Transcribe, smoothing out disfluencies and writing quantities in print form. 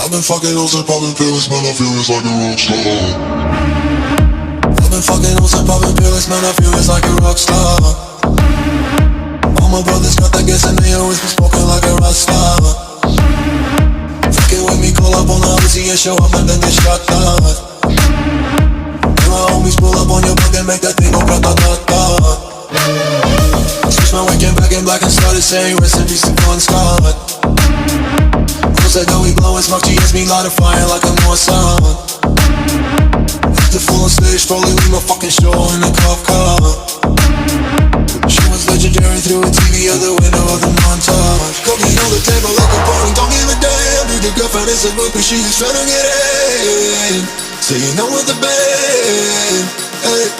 I've been fucking hoes and popping pills, man, I feel it's like a rock star. I've been fucking hoes and popping pills, man, I feel it's like a rock star. All my brothers got that gas and they always been smoking like a rock star. Fucking with me, call up on the Uzi and show up and then get shot down. And my homies pull up on your block and make that thing go grata-ta-ta. Switch my weekend back in black and started saying rest in peace to Bon Scott. Close that door, we blowin' smoke, she hits me light a fire like a Mossad. After full on stage, probably leave my fucking show in a cop car. She was legendary through a TV out the window of the montage. Cooking on the table like a party, don't give a damn. Dude, your girlfriend is a groupie, she is tryna get in. Saying I'm with the band, hey.